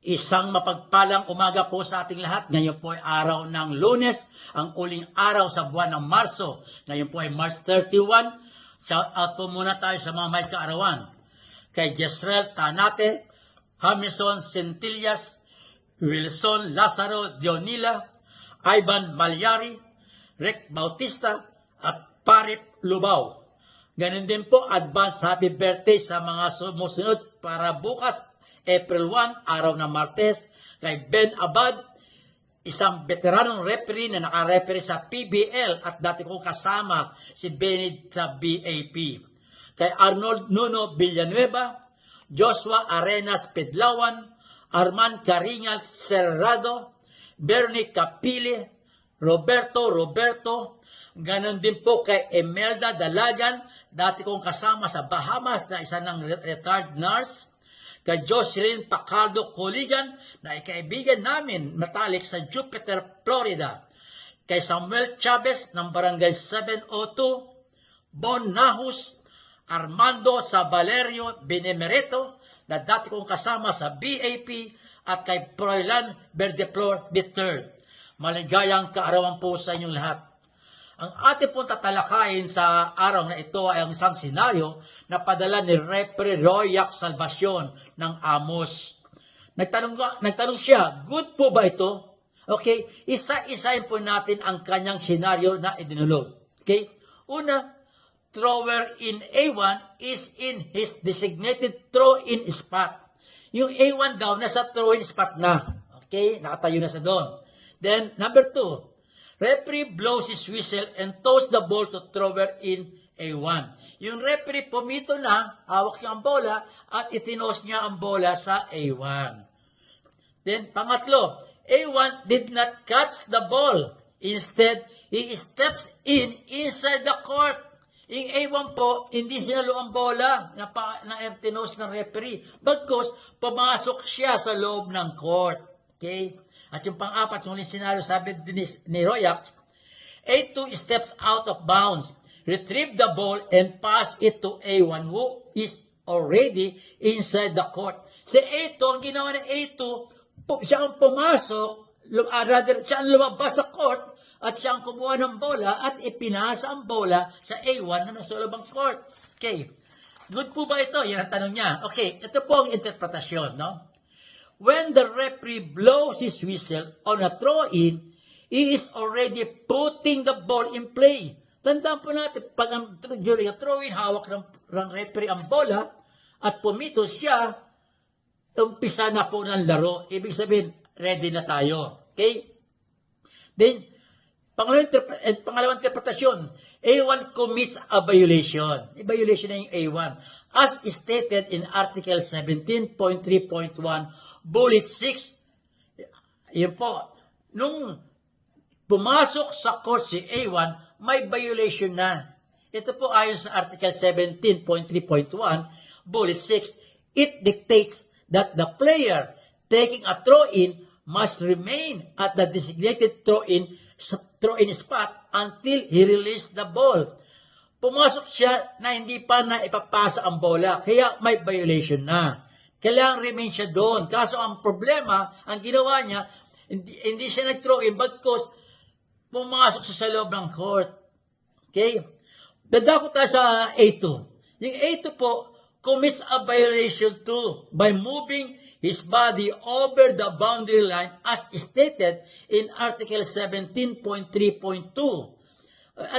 Isang mapagpalang umaga po sa ating lahat. Ngayon po ay araw ng Lunes, ang uling araw sa buwan ng Marso. Ngayon po ay March 31. Shout out po muna tayo sa mga may kaarawan. Kay Jezreel Tanate, Hamison Centillas, Wilson Lazaro Dionila, Ivan Malyari, Rick Bautista, at Parip Lubao. Ganun din po, advance happy birthday sa mga sumusunod para bukas, April 1, araw ng Martes, kay Ben Abad, isang veteranong referee na naka-referee sa PBL at dati kong kasama si Benny sa BAP. Kay Arnold Nuno Villanueva, Joshua Arenas Pedlawan, Arman Caringal Cerrado, Bernie Capili, Roberto, ganon din po kay Emelda Dalagan, dati kong kasama sa Bahamas na isa ng retired nurse, kay Jocelyn Pacaldo Coligan na ikaibigan namin matalik sa Jupiter, Florida, kay Samuel Chavez ng Barangay 702, Bon Nahus, Armando sa Valerio Benemerito na dati kong kasama sa BAP at kay Froilan Verdeflor III. Maligayang kaarawan po sa inyong lahat. Ang ating pong tatalakayin sa araw na ito ay ang isang senaryo na padala ni Referee Royac Salvacion ng Amos. Nagtanong siya, good po ba ito? Okay, isa-isahin po natin ang kanyang senaryo na idinulog. Okay, una, thrower in A1 is in his designated throw-in spot. Yung A1 daw, nasa throw-in spot na. Okay, nakatayo na sa doon. Then, number 2, referee blows his whistle and toss the ball to thrower in A1. Yung referee pumito na, hawak niya ang bola at itinos niya ang bola sa A1. Then, pangatlo, A1 did not catch the ball. Instead, he steps inside the court. Yung A1 po, hindi sinalo ang bola na tinos ng referee. Bagkus, pumasok siya sa loob ng court. Okay? At yung pang-apat, yung senaryo, sabi ni Royac, A2 steps out of bounds, retrieve the ball, and pass it to A1 who is already inside the court. Si A2, ang ginawa ng A2, siya ang pumasok, siya ang lumabas sa court, at siya ang kumuha ng bola at ipinasa ang bola sa A1 na nasa loob ng court. Okay. Good po ba ito? Yan ang tanong niya. Okay, ito po ang interpretasyon, no? When the referee blows his whistle on a throw-in, he is already putting the ball in play. Tandaan po natin, pag during a throw-in, hawak ng referee ang bola at pumito siya, umpisa na po ng laro. Ibig sabihin, ready na tayo. Okay? Then, pangalawang interpretasyon, A1 commits a violation. A violation na yung A1. As stated in Article 17.3.1, Bullet 6, yun po, nung pumasok sa court si A1, may violation na. Ito po ayon sa Article 17.3.1, Bullet 6, it dictates that the player taking a throw-in must remain at the designated throw-in spot until he released the ball. Pumasok siya na hindi pa na ipapasa ang bola, kaya may violation na. Kailangan remain siya doon. Kaso ang problema, ang ginawa niya, hindi siya nag-throw-in bagkus pumasok siya sa loob ng court. Okay? Dadako tayo sa A2. Yung A2 po, commits a violation too by moving his body over the boundary line as stated in Article 17.3.2.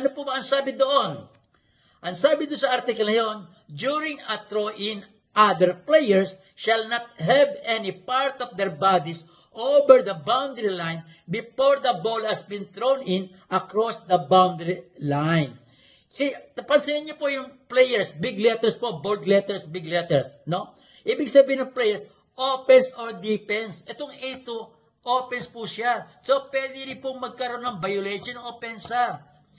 Ano po ba ang sabi doon? Ang sabi doon sa article na yun, during a throw-in, other players shall not have any part of their bodies over the boundary line before the ball has been thrown in across the boundary line. See, pansinin niyo po yung players, big letters po, bold letters, big letters, no? Ibig sabihin ng players, offense or defense. Itong A2, offense po siya. So, pwede rin pong magkaroon ng violation ng offense.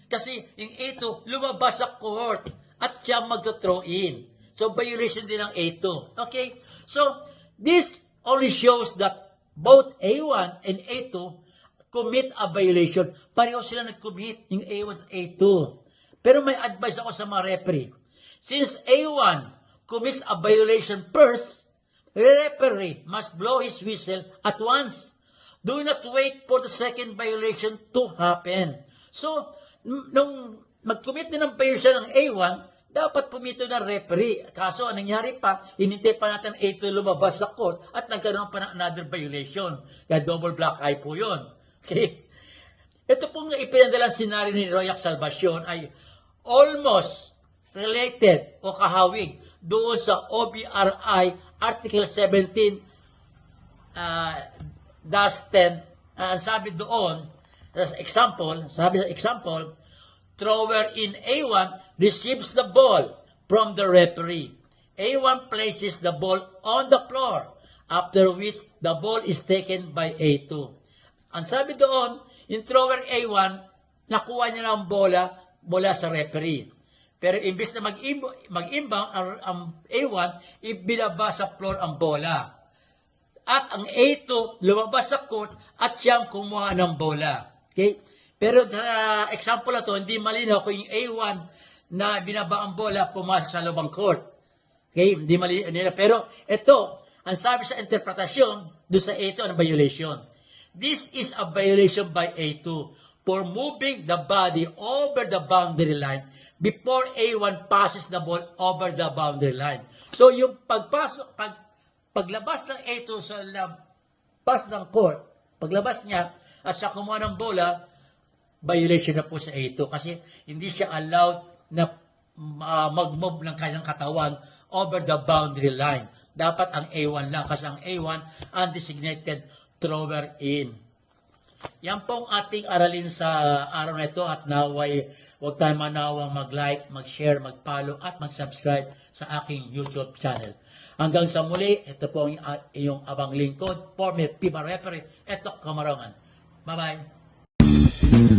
Kasi yung A2, lumabas sa court at siya mag-throw in. So, violation din ng A2. Okay? So, this only shows that both A1 and A2 commit a violation. Pareho sila nag-commit, yung A1 at A2. Pero may advice ako sa mga referee. Since A1 commits a violation first, referee must blow his whistle at once. Do not wait for the second violation to happen. So, nung mag-commit na ng violation ng A1, dapat pumito ng referee. Kaso, anong nangyari pa, hinintay pa natin A2 lumabas sa court at nagkaroon pa ng another violation. Kaya double black eye po yun. Okay? Ito pong ipinadalang senaryo ni Royak Salvacion ay almost related o kahawig doon sa OBRI Article 17 10. Ang sabi doon, as example, thrower in A1 receives the ball from the referee. A1 places the ball on the floor, after which the ball is taken by A2. Ang sabi doon, yung thrower A1, nakuha niya ng bola mula sa referee. Pero imbis na mag-inbound ang A1, ibinaba sa floor ang bola. At ang A2 lumabas sa court at siyang kumuha ng bola. Okay? Pero sa example na to, hindi malinaw kung yung A1 na binaba ang bola pumasok sa lubang court. Okay? Hindi malinaw. Pero ito, ang sabi sa interpretasyon, doon sa A2 ang violation. This is a violation by A2 for moving the body over the boundary line before A1 passes the ball over the boundary line. So yung paglabas ng A2 sa labas ng court, paglabas niya at sa kumuha ng bola, violation na po sa A2 kasi hindi siya allowed na mag-move ng kanyang katawan over the boundary line. Dapat ang A1 lang kasi ang A1 undesignated thrower in. Yan pong ating aralin sa araw na ito at naway huwag tayo manawang mag-like, mag-share, mag-follow at mag-subscribe sa aking YouTube channel. Hanggang sa muli, ito po ang iyong abang lingkod, former FIBA referee, Etok Kamarongan. Bye-bye!